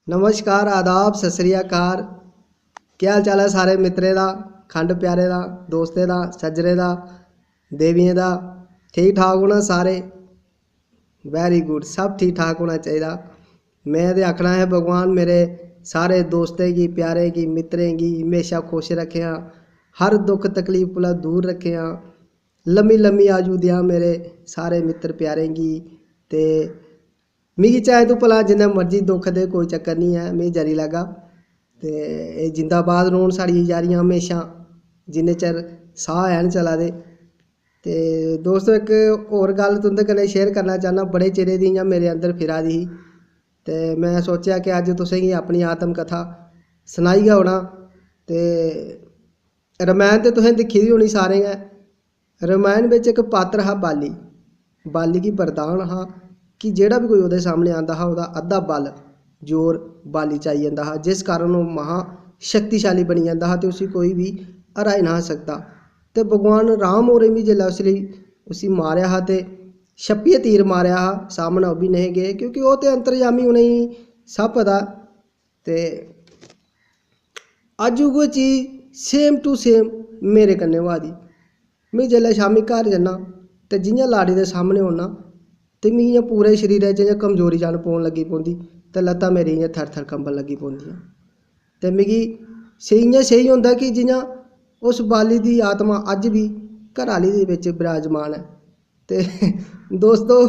नमस्कार आदाब सत श्री अकाल। क्या हाल चाल है सारे मित्रें दा, खंड प्यारे दा, दोस्तें दा, सज्जरें दा, देवियें दा। ठीक ठाक होना सारे। वेरी गुड, सब ठीक ठाक होना चाहिए। मैं ते आखना है भगवान मेरे सारे दोस्तें गी, प्यारें गी, मित्रें गी हमेशा खुश रखेआ, हर दुख तकलीफ कोला दूर रखेआ, लम्मी लम्मी आयु देआ मेरे सारे मित्र प्यारें गी। ते मिगी चाहे तू भला जिन्ना मर्जी दुख दे, कोई चक्कर नहीं है, में जरी लैगा। ते एह् जिंदाबाद रौह्न साढ़ी यारियां हमेशा, जिन्ने चिर साह् हैन चला दे। ते दोस्तों इक होर गल्ल तुं'दे कन्नै शेयर करना चाह्न्नां, बड़े चिरे दी इ'यां मेरे अंदर फिरा दी ही। ते मैं सोचेआ कि अज्ज तुसेंगी अपनी आत्म कथा सनाई गै ओड़ां। ते रमैन ते तुसें दिक्खी दी होनी सारें गै। रमैन बिच्च इक पात्र हा बाली। बाली गी वरदान हा कि जेह्ड़ा बी कोई ओह्दे सामने आंदा हा ओह्दा अद्धा बल जोर बाली च आई जंदा हा, जिस कारण ओह् महा शक्तिशाली बनी जंदा हा ते उसी कोई बी हराई ना सकदा। ते भगवान राम होरें बी जेल्लै उसी मारेआ हा ते छप्पियै तीर मारेआ हा, सामनै ओह् बी नेहे गे क्योंकि ओह् ते अंतर्यामी, उ'नेंगी सब पता। ते अज्ज उ'ऐ चीज सेम टू सेम मेरे कन्नै होआ दी। में जेल्लै शामीं घर जन्ना ते जि'यां लाड़ी दे सामने होन्ना ते मिगी इ'यां पूरे शरीरै च इ'यां कमजोरी जन पौन लगी पौंदी ते लत्तां मेरी इ'यां थर थर कंबन लगी पौंदियां। ते मिगी इ'यां सेही होंदा कि जि'यां उस बाली दी आत्मा अज्ज बी घरै आह्ली दे बिच्च विराजमान ऐ। ते दोस्तों